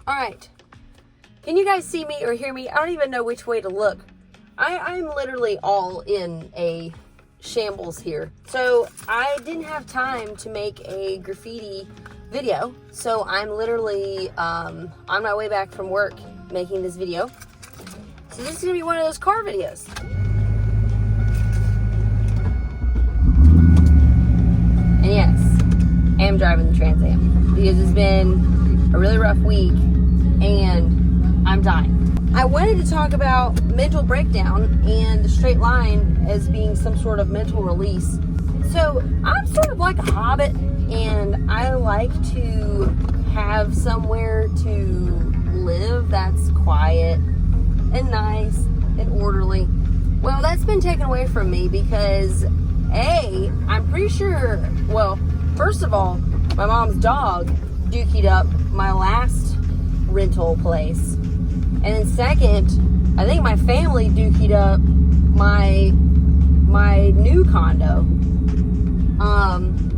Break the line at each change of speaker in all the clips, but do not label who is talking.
All right. Can you guys see me or hear me? I don't even know which way to look. I'm literally all in a shambles here. So I didn't have time to make a graffiti video. So I'm literally on my way back from work making this video. So this is gonna be one of those car videos. And yes, I am driving the Trans Am because it's been a really rough week and I'm dying. I wanted to talk about mental breakdown and the straight line as being some sort of mental release. So I'm sort of like a hobbit and I like to have somewhere to live that's quiet and nice and orderly. Well, that's been taken away from me because I'm pretty sure, well, first of all, my mom's dog dookied up my last rental place. And then second, I think my family dookied up my new condo.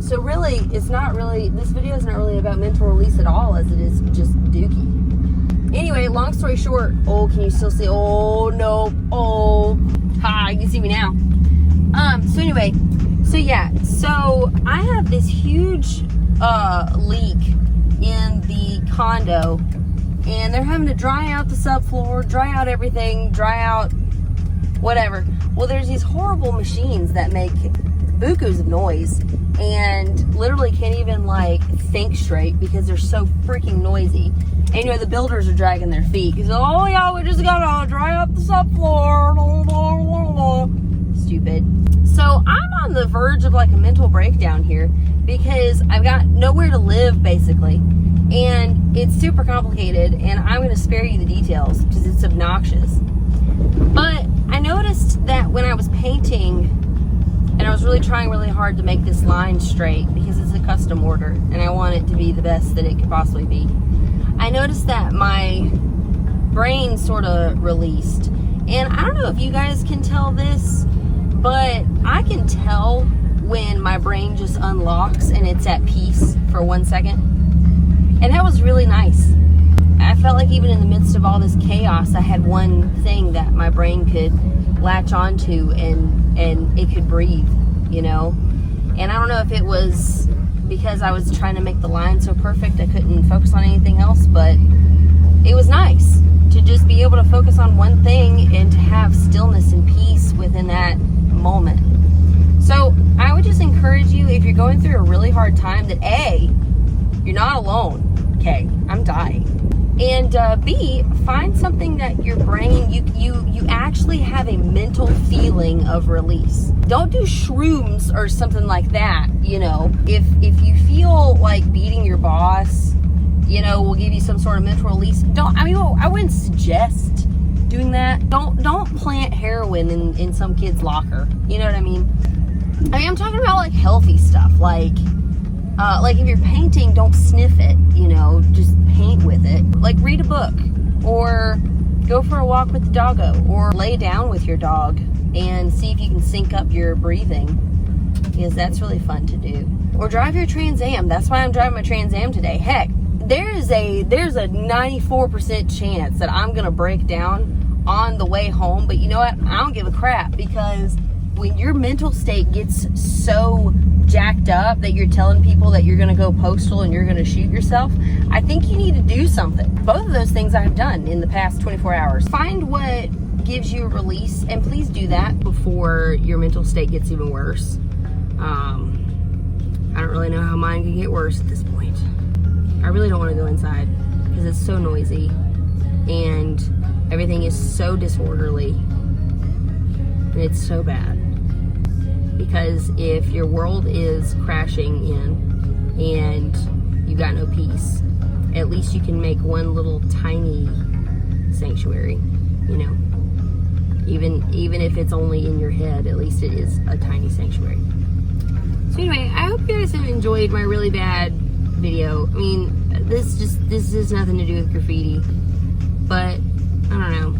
So really, this video is not really about mental release at all, as it is just dookie. Anyway, long story short, can you still see? Oh, no. Oh, hi, you can see me now. So I have this huge leak in the condo, and they're having to dry out the subfloor, dry out everything, dry out whatever. Well, there's these horrible machines that make bukus of noise and literally can't even like think straight because they're so freaking noisy. And you know, the builders are dragging their feet because, oh yeah, we just gotta dry up the subfloor. Stupid. So I'm on the verge of like a mental breakdown here because I've got nowhere to live basically, and it's super complicated, and I'm going to spare you the details because it's obnoxious. But I noticed that when I was painting, and I was really trying really hard to make this line straight because it's a custom order and I want it to be the best that it could possibly be, I noticed that my brain sort of released. And I don't know if you guys can tell this, but I can tell when my brain just unlocks and it's at peace for 1 second. And that was really nice. I felt like even in the midst of all this chaos, I had one thing that my brain could latch onto and it could breathe, you know? And I don't know if it was because I was trying to make the line so perfect I couldn't focus on anything else, but it was nice to just be able to focus on one thing and to have stillness and peace within that moment. So I would just encourage you, if you're going through a really hard time, that A, you're not alone. Okay, I'm dying. And B, find something that your brain, you actually have a mental feeling of release. Don't do shrooms or something like that, you know. If you feel like beating your boss, you know, will give you some sort of mental release, I wouldn't suggest doing that. Don't plant heroin in some kid's locker. You know what I mean? I'm talking about like healthy stuff, like if you're painting, don't sniff it, you know, just paint with it. Like read a book, or go for a walk with the doggo, or lay down with your dog and see if you can sync up your breathing, because that's really fun to do. Or drive your Trans Am. That's why I'm driving my Trans Am today. Heck, there's a 94% chance that I'm gonna break down on the way home, but you know what? I don't give a crap, because when your mental state gets so jacked up that you're telling people that you're going to go postal and you're going to shoot yourself, I think you need to do something. Both of those things I've done in the past 24 hours. Find what gives you a release, and please do that before your mental state gets even worse. I don't really know how mine can get worse at this point. I really don't want to go inside because it's so noisy and everything is so disorderly and it's so bad. Because if your world is crashing in and you got no peace, at least you can make one little tiny sanctuary, you know. Even if it's only in your head, at least it is a tiny sanctuary. So anyway, I hope you guys have enjoyed my really bad video. I mean, this has nothing to do with graffiti, but I don't know.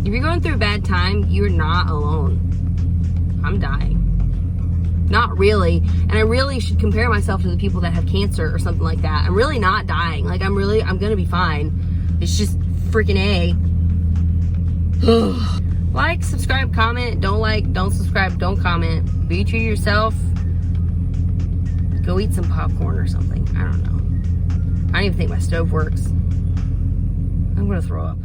If you're going through a bad time, you're not alone. I'm dying. Not really. And I really should compare myself to the people that have cancer or something like that. I'm really not dying. Like, I'm gonna be fine. It's just freaking A. Like, subscribe, comment. Don't like, don't subscribe, don't comment. Be true to yourself. Go eat some popcorn or something. I don't know. I don't even think my stove works. I'm gonna throw up.